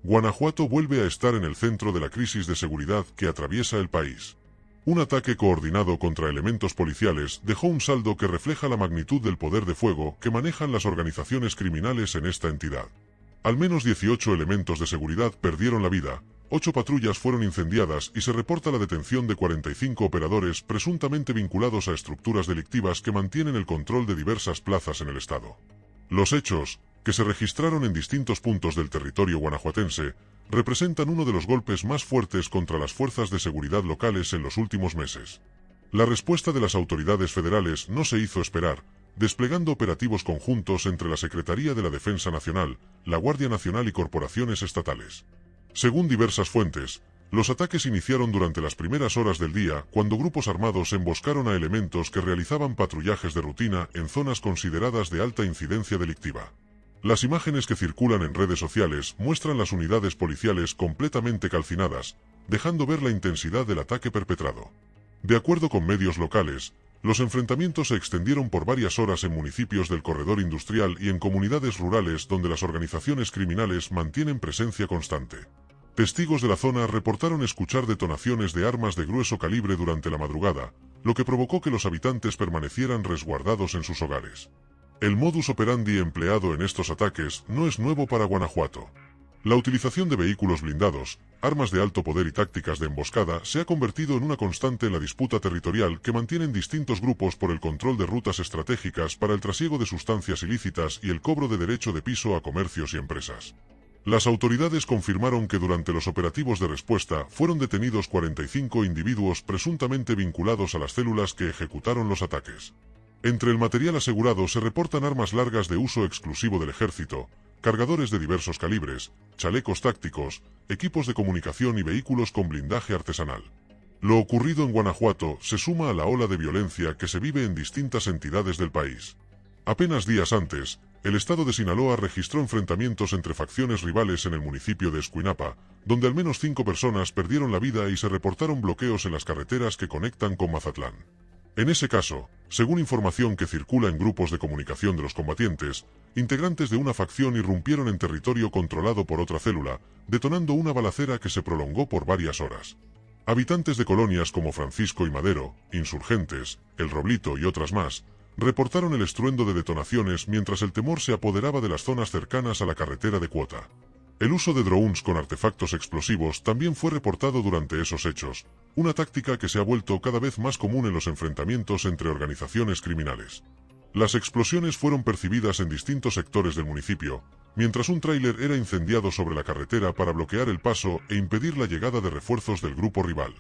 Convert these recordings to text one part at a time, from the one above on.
Guanajuato vuelve a estar en el centro de la crisis de seguridad que atraviesa el país. Un ataque coordinado contra elementos policiales dejó un saldo que refleja la magnitud del poder de fuego que manejan las organizaciones criminales en esta entidad. Al menos 18 elementos de seguridad perdieron la vida, 8 patrullas fueron incendiadas y se reporta la detención de 45 operadores presuntamente vinculados a estructuras delictivas que mantienen el control de diversas plazas en el estado. Los hechos, que se registraron en distintos puntos del territorio guanajuatense, representan uno de los golpes más fuertes contra las fuerzas de seguridad locales en los últimos meses. La respuesta de las autoridades federales no se hizo esperar, desplegando operativos conjuntos entre la Secretaría de la Defensa Nacional, la Guardia Nacional y corporaciones estatales. Según diversas fuentes, los ataques iniciaron durante las primeras horas del día cuando grupos armados emboscaron a elementos que realizaban patrullajes de rutina en zonas consideradas de alta incidencia delictiva. Las imágenes que circulan en redes sociales muestran las unidades policiales completamente calcinadas, dejando ver la intensidad del ataque perpetrado. De acuerdo con medios locales, los enfrentamientos se extendieron por varias horas en municipios del corredor industrial y en comunidades rurales donde las organizaciones criminales mantienen presencia constante. Testigos de la zona reportaron escuchar detonaciones de armas de grueso calibre durante la madrugada, lo que provocó que los habitantes permanecieran resguardados en sus hogares. El modus operandi empleado en estos ataques no es nuevo para Guanajuato. La utilización de vehículos blindados, armas de alto poder y tácticas de emboscada se ha convertido en una constante en la disputa territorial que mantienen distintos grupos por el control de rutas estratégicas para el trasiego de sustancias ilícitas y el cobro de derecho de piso a comercios y empresas. Las autoridades confirmaron que durante los operativos de respuesta fueron detenidos 45 individuos presuntamente vinculados a las células que ejecutaron los ataques. Entre el material asegurado se reportan armas largas de uso exclusivo del ejército, cargadores de diversos calibres, chalecos tácticos, equipos de comunicación y vehículos con blindaje artesanal. Lo ocurrido en Guanajuato se suma a la ola de violencia que se vive en distintas entidades del país. Apenas días antes, el estado de Sinaloa registró enfrentamientos entre facciones rivales en el municipio de Escuinapa, donde al menos 5 personas perdieron la vida y se reportaron bloqueos en las carreteras que conectan con Mazatlán. En ese caso, según información que circula en grupos de comunicación de los combatientes, integrantes de una facción irrumpieron en territorio controlado por otra célula, detonando una balacera que se prolongó por varias horas. Habitantes de colonias como Francisco y Madero, Insurgentes, El Roblito y otras más, reportaron el estruendo de detonaciones mientras el temor se apoderaba de las zonas cercanas a la carretera de Cuota. El uso de drones con artefactos explosivos también fue reportado durante esos hechos, una táctica que se ha vuelto cada vez más común en los enfrentamientos entre organizaciones criminales. Las explosiones fueron percibidas en distintos sectores del municipio, mientras un tráiler era incendiado sobre la carretera para bloquear el paso e impedir la llegada de refuerzos del grupo rival.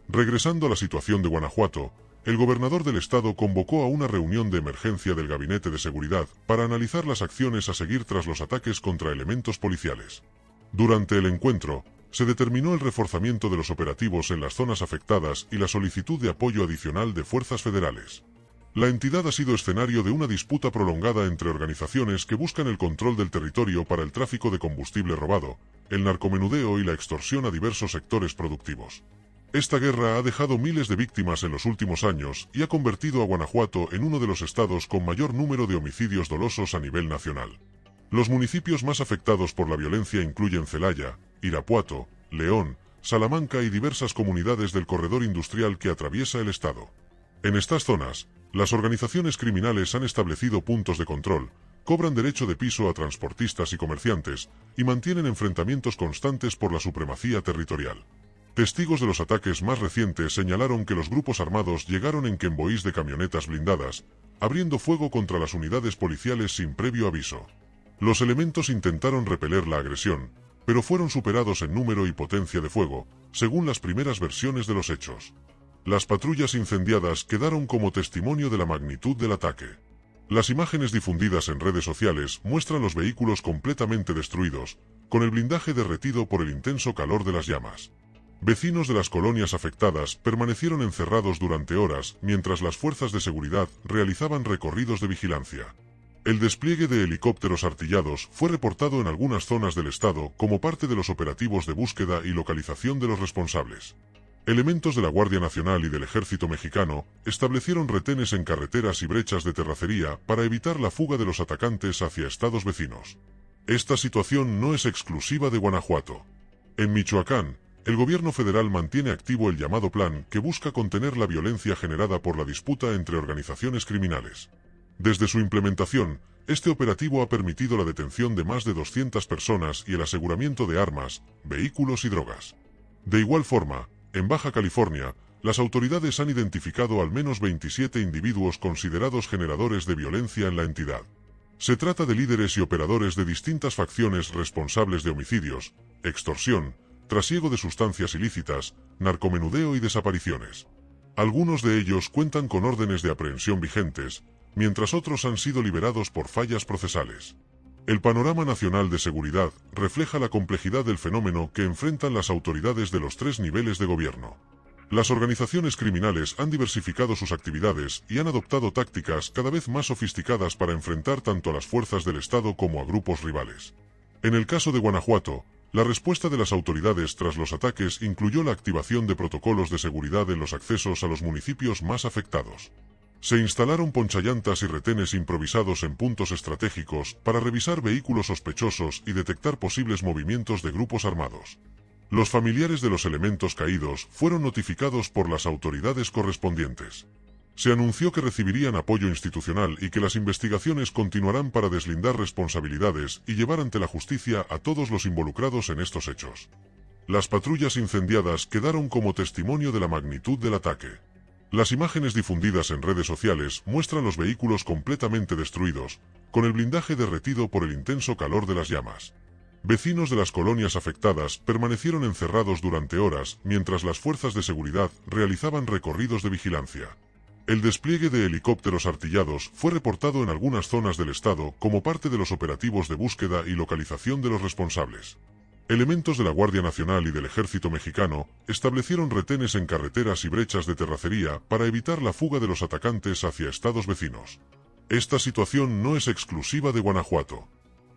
Regresando a la situación de Guanajuato, el gobernador del estado convocó a una reunión de emergencia del Gabinete de Seguridad para analizar las acciones a seguir tras los ataques contra elementos policiales. Durante el encuentro, se determinó el reforzamiento de los operativos en las zonas afectadas y la solicitud de apoyo adicional de fuerzas federales. La entidad ha sido escenario de una disputa prolongada entre organizaciones que buscan el control del territorio para el tráfico de combustible robado, el narcomenudeo y la extorsión a diversos sectores productivos. Esta guerra ha dejado miles de víctimas en los últimos años y ha convertido a Guanajuato en uno de los estados con mayor número de homicidios dolosos a nivel nacional. Los municipios más afectados por la violencia incluyen Celaya, Irapuato, León, Salamanca y diversas comunidades del corredor industrial que atraviesa el estado. En estas zonas, las organizaciones criminales han establecido puntos de control, cobran derecho de piso a transportistas y comerciantes, y mantienen enfrentamientos constantes por la supremacía territorial. Testigos de los ataques más recientes señalaron que los grupos armados llegaron en convoys de camionetas blindadas, abriendo fuego contra las unidades policiales sin previo aviso. Los elementos intentaron repeler la agresión, pero fueron superados en número y potencia de fuego, según las primeras versiones de los hechos. Las patrullas incendiadas quedaron como testimonio de la magnitud del ataque. Las imágenes difundidas en redes sociales muestran los vehículos completamente destruidos, con el blindaje derretido por el intenso calor de las llamas. Vecinos de las colonias afectadas permanecieron encerrados durante horas mientras las fuerzas de seguridad realizaban recorridos de vigilancia. El despliegue de helicópteros artillados fue reportado en algunas zonas del estado como parte de los operativos de búsqueda y localización de los responsables. Elementos de la Guardia Nacional y del Ejército Mexicano establecieron retenes en carreteras y brechas de terracería para evitar la fuga de los atacantes hacia estados vecinos. Esta situación no es exclusiva de Guanajuato. En Michoacán, el gobierno federal mantiene activo el llamado plan que busca contener la violencia generada por la disputa entre organizaciones criminales. Desde su implementación, este operativo ha permitido la detención de más de 200 personas y el aseguramiento de armas, vehículos y drogas. De igual forma, en Baja California, las autoridades han identificado al menos 27 individuos considerados generadores de violencia en la entidad. Se trata de líderes y operadores de distintas facciones responsables de homicidios, extorsión, trasiego de sustancias ilícitas, narcomenudeo y desapariciones. Algunos de ellos cuentan con órdenes de aprehensión vigentes, mientras otros han sido liberados por fallas procesales. El panorama nacional de seguridad refleja la complejidad del fenómeno que enfrentan las autoridades de los 3 niveles de gobierno. Las organizaciones criminales han diversificado sus actividades y han adoptado tácticas cada vez más sofisticadas para enfrentar tanto a las fuerzas del Estado como a grupos rivales. En el caso de Guanajuato, la respuesta de las autoridades tras los ataques incluyó la activación de protocolos de seguridad en los accesos a los municipios más afectados. Se instalaron ponchallantas y retenes improvisados en puntos estratégicos para revisar vehículos sospechosos y detectar posibles movimientos de grupos armados. Los familiares de los elementos caídos fueron notificados por las autoridades correspondientes. Se anunció que recibirían apoyo institucional y que las investigaciones continuarán para deslindar responsabilidades y llevar ante la justicia a todos los involucrados en estos hechos. Las patrullas incendiadas quedaron como testimonio de la magnitud del ataque. Las imágenes difundidas en redes sociales muestran los vehículos completamente destruidos, con el blindaje derretido por el intenso calor de las llamas. Vecinos de las colonias afectadas permanecieron encerrados durante horas mientras las fuerzas de seguridad realizaban recorridos de vigilancia. El despliegue de helicópteros artillados fue reportado en algunas zonas del estado como parte de los operativos de búsqueda y localización de los responsables. Elementos de la Guardia Nacional y del Ejército Mexicano establecieron retenes en carreteras y brechas de terracería para evitar la fuga de los atacantes hacia estados vecinos. Esta situación no es exclusiva de Guanajuato.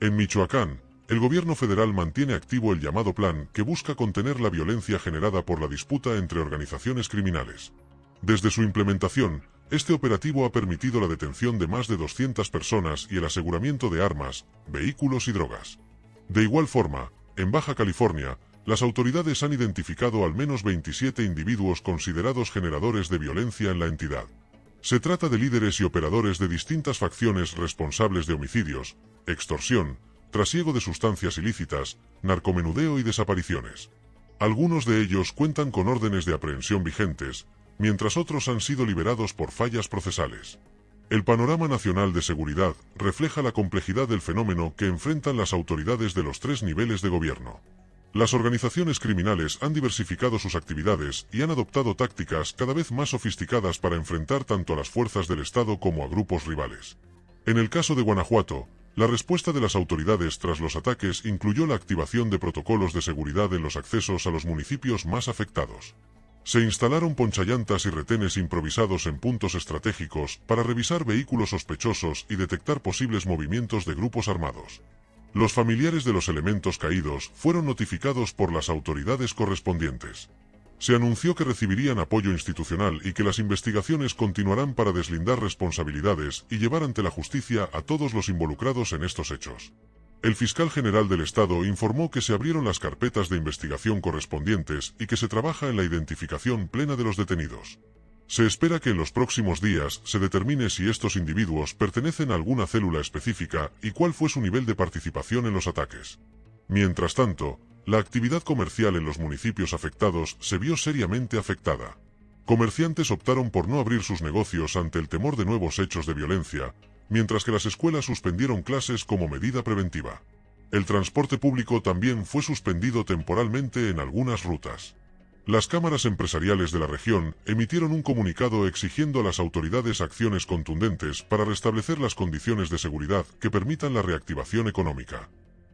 En Michoacán, el gobierno federal mantiene activo el llamado plan que busca contener la violencia generada por la disputa entre organizaciones criminales. Desde su implementación, este operativo ha permitido la detención de más de 200 personas y el aseguramiento de armas, vehículos y drogas. De igual forma, en Baja California, las autoridades han identificado al menos 27 individuos considerados generadores de violencia en la entidad. Se trata de líderes y operadores de distintas facciones responsables de homicidios, extorsión, trasiego de sustancias ilícitas, narcomenudeo y desapariciones. Algunos de ellos cuentan con órdenes de aprehensión vigentes, mientras otros han sido liberados por fallas procesales. El panorama nacional de seguridad refleja la complejidad del fenómeno que enfrentan las autoridades de los 3 niveles de gobierno. Las organizaciones criminales han diversificado sus actividades y han adoptado tácticas cada vez más sofisticadas para enfrentar tanto a las fuerzas del Estado como a grupos rivales. En el caso de Guanajuato, la respuesta de las autoridades tras los ataques incluyó la activación de protocolos de seguridad en los accesos a los municipios más afectados. Se instalaron ponchallantas y retenes improvisados en puntos estratégicos para revisar vehículos sospechosos y detectar posibles movimientos de grupos armados. Los familiares de los elementos caídos fueron notificados por las autoridades correspondientes. Se anunció que recibirían apoyo institucional y que las investigaciones continuarán para deslindar responsabilidades y llevar ante la justicia a todos los involucrados en estos hechos. El fiscal general del Estado informó que se abrieron las carpetas de investigación correspondientes y que se trabaja en la identificación plena de los detenidos. Se espera que en los próximos días se determine si estos individuos pertenecen a alguna célula específica y cuál fue su nivel de participación en los ataques. Mientras tanto, la actividad comercial en los municipios afectados se vio seriamente afectada. Comerciantes optaron por no abrir sus negocios ante el temor de nuevos hechos de violencia, mientras que las escuelas suspendieron clases como medida preventiva. El transporte público también fue suspendido temporalmente en algunas rutas. Las cámaras empresariales de la región emitieron un comunicado exigiendo a las autoridades acciones contundentes para restablecer las condiciones de seguridad que permitan la reactivación económica.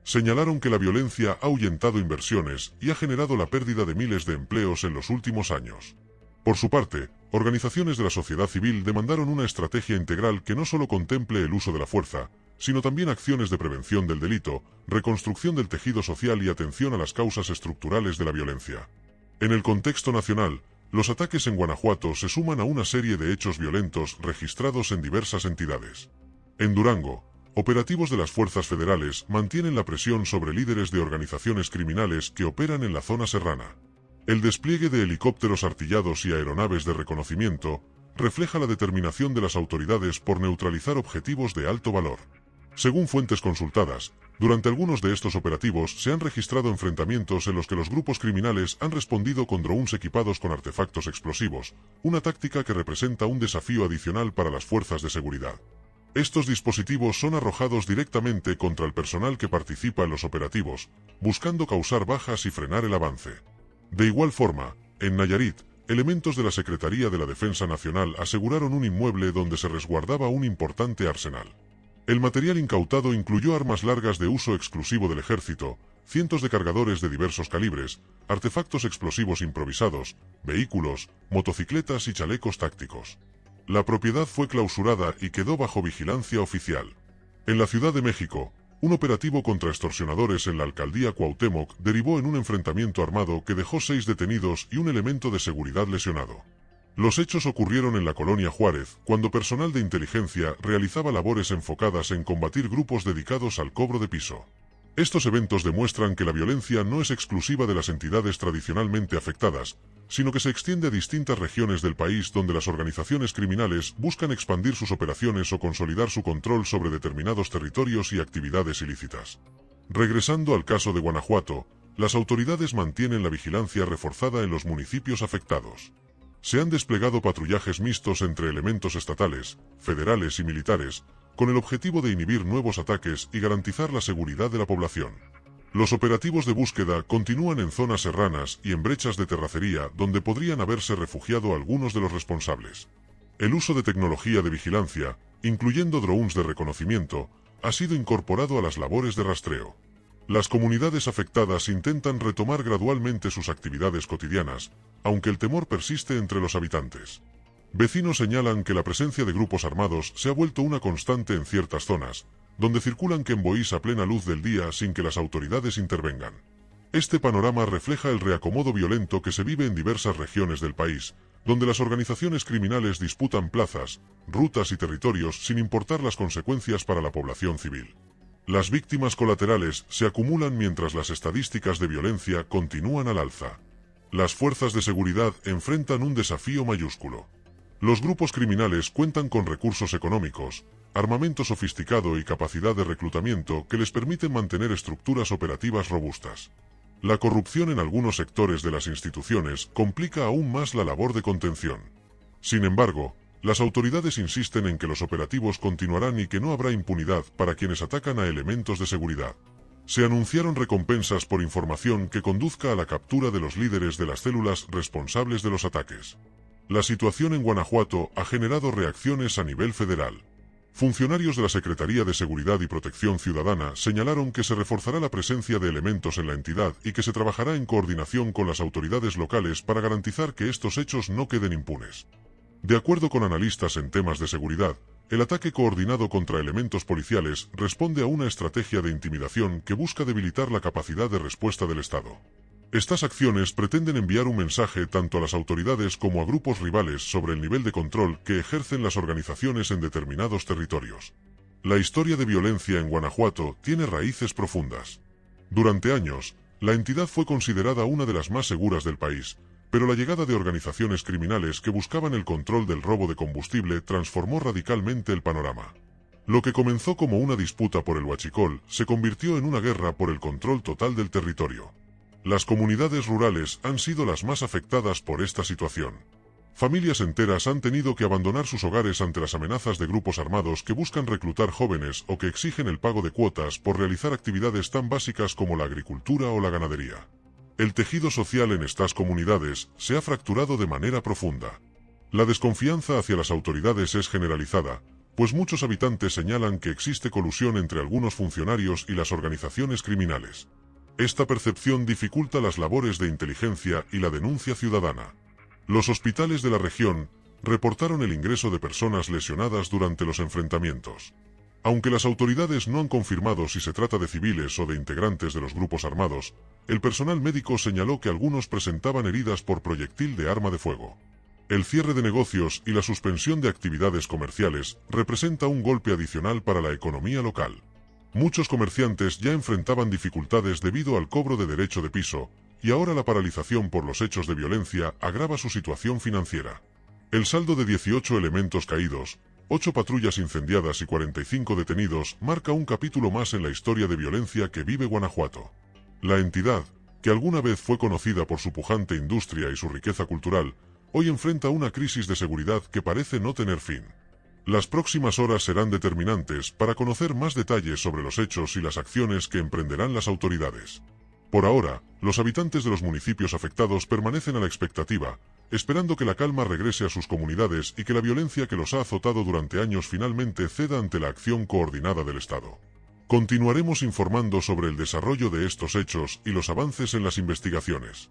Señalaron que la violencia ha ahuyentado inversiones y ha generado la pérdida de miles de empleos en los últimos años. Por su parte, organizaciones de la sociedad civil demandaron una estrategia integral que no solo contemple el uso de la fuerza, sino también acciones de prevención del delito, reconstrucción del tejido social y atención a las causas estructurales de la violencia. En el contexto nacional, los ataques en Guanajuato se suman a una serie de hechos violentos registrados en diversas entidades. En Durango, Operativos de las fuerzas federales mantienen la presión sobre líderes de organizaciones criminales que operan en la zona serrana. El despliegue de helicópteros artillados y aeronaves de reconocimiento refleja la determinación de las autoridades por neutralizar objetivos de alto valor. Según fuentes consultadas, durante algunos de estos operativos se han registrado enfrentamientos en los que los grupos criminales han respondido con drones equipados con artefactos explosivos, una táctica que representa un desafío adicional para las fuerzas de seguridad. Estos dispositivos son arrojados directamente contra el personal que participa en los operativos, buscando causar bajas y frenar el avance. De igual forma, en Nayarit, elementos de la Secretaría de la Defensa Nacional aseguraron un inmueble donde se resguardaba un importante arsenal. El material incautado incluyó armas largas de uso exclusivo del ejército, cientos de cargadores de diversos calibres, artefactos explosivos improvisados, vehículos, motocicletas y chalecos tácticos. La propiedad fue clausurada y quedó bajo vigilancia oficial. En la Ciudad de México, un operativo contra extorsionadores en la alcaldía Cuauhtémoc derivó en un enfrentamiento armado que dejó 6 detenidos y un elemento de seguridad lesionado. Los hechos ocurrieron en la colonia Juárez, cuando personal de inteligencia realizaba labores enfocadas en combatir grupos dedicados al cobro de piso. Estos eventos demuestran que la violencia no es exclusiva de las entidades tradicionalmente afectadas, sino que se extiende a distintas regiones del país donde las organizaciones criminales buscan expandir sus operaciones o consolidar su control sobre determinados territorios y actividades ilícitas. Regresando al caso de Guanajuato, las autoridades mantienen la vigilancia reforzada en los municipios afectados. Se han desplegado patrullajes mixtos entre elementos estatales, federales y militares, con el objetivo de inhibir nuevos ataques y garantizar la seguridad de la población. Los operativos de búsqueda continúan en zonas serranas y en brechas de terracería donde podrían haberse refugiado algunos de los responsables. El uso de tecnología de vigilancia, incluyendo drones de reconocimiento, ha sido incorporado a las labores de rastreo. Las comunidades afectadas intentan retomar gradualmente sus actividades cotidianas, aunque el temor persiste entre los habitantes. Vecinos señalan que la presencia de grupos armados se ha vuelto una constante en ciertas zonas, donde circulan convoys a plena luz del día sin que las autoridades intervengan. Este panorama refleja el reacomodo violento que se vive en diversas regiones del país, donde las organizaciones criminales disputan plazas, rutas y territorios sin importar las consecuencias para la población civil. Las víctimas colaterales se acumulan mientras las estadísticas de violencia continúan al alza. Las fuerzas de seguridad enfrentan un desafío mayúsculo. Los grupos criminales cuentan con recursos económicos, armamento sofisticado y capacidad de reclutamiento que les permiten mantener estructuras operativas robustas. La corrupción en algunos sectores de las instituciones complica aún más la labor de contención. Sin embargo, las autoridades insisten en que los operativos continuarán y que no habrá impunidad para quienes atacan a elementos de seguridad. Se anunciaron recompensas por información que conduzca a la captura de los líderes de las células responsables de los ataques. La situación en Guanajuato ha generado reacciones a nivel federal. Funcionarios de la Secretaría de Seguridad y Protección Ciudadana señalaron que se reforzará la presencia de elementos en la entidad y que se trabajará en coordinación con las autoridades locales para garantizar que estos hechos no queden impunes. De acuerdo con analistas en temas de seguridad, el ataque coordinado contra elementos policiales responde a una estrategia de intimidación que busca debilitar la capacidad de respuesta del Estado. Estas acciones pretenden enviar un mensaje tanto a las autoridades como a grupos rivales sobre el nivel de control que ejercen las organizaciones en determinados territorios. La historia de violencia en Guanajuato tiene raíces profundas. Durante años, la entidad fue considerada una de las más seguras del país, pero la llegada de organizaciones criminales que buscaban el control del robo de combustible transformó radicalmente el panorama. Lo que comenzó como una disputa por el huachicol se convirtió en una guerra por el control total del territorio. Las comunidades rurales han sido las más afectadas por esta situación. Familias enteras han tenido que abandonar sus hogares ante las amenazas de grupos armados que buscan reclutar jóvenes o que exigen el pago de cuotas por realizar actividades tan básicas como la agricultura o la ganadería. El tejido social en estas comunidades se ha fracturado de manera profunda. La desconfianza hacia las autoridades es generalizada, pues muchos habitantes señalan que existe colusión entre algunos funcionarios y las organizaciones criminales. Esta percepción dificulta las labores de inteligencia y la denuncia ciudadana. Los hospitales de la región reportaron el ingreso de personas lesionadas durante los enfrentamientos. Aunque las autoridades no han confirmado si se trata de civiles o de integrantes de los grupos armados, el personal médico señaló que algunos presentaban heridas por proyectil de arma de fuego. El cierre de negocios y la suspensión de actividades comerciales representa un golpe adicional para la economía local. Muchos comerciantes ya enfrentaban dificultades debido al cobro de derecho de piso, y ahora la paralización por los hechos de violencia agrava su situación financiera. El saldo de 18 elementos caídos, 8 patrullas incendiadas y 45 detenidos marca un capítulo más en la historia de violencia que vive Guanajuato. La entidad, que alguna vez fue conocida por su pujante industria y su riqueza cultural, hoy enfrenta una crisis de seguridad que parece no tener fin. Las próximas horas serán determinantes para conocer más detalles sobre los hechos y las acciones que emprenderán las autoridades. Por ahora, los habitantes de los municipios afectados permanecen a la expectativa, esperando que la calma regrese a sus comunidades y que la violencia que los ha azotado durante años finalmente ceda ante la acción coordinada del Estado. Continuaremos informando sobre el desarrollo de estos hechos y los avances en las investigaciones.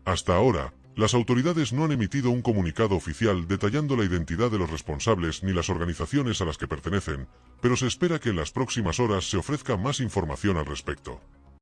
Hasta ahora, las autoridades no han emitido un comunicado oficial detallando la identidad de los responsables ni las organizaciones a las que pertenecen, pero se espera que en las próximas horas se ofrezca más información al respecto.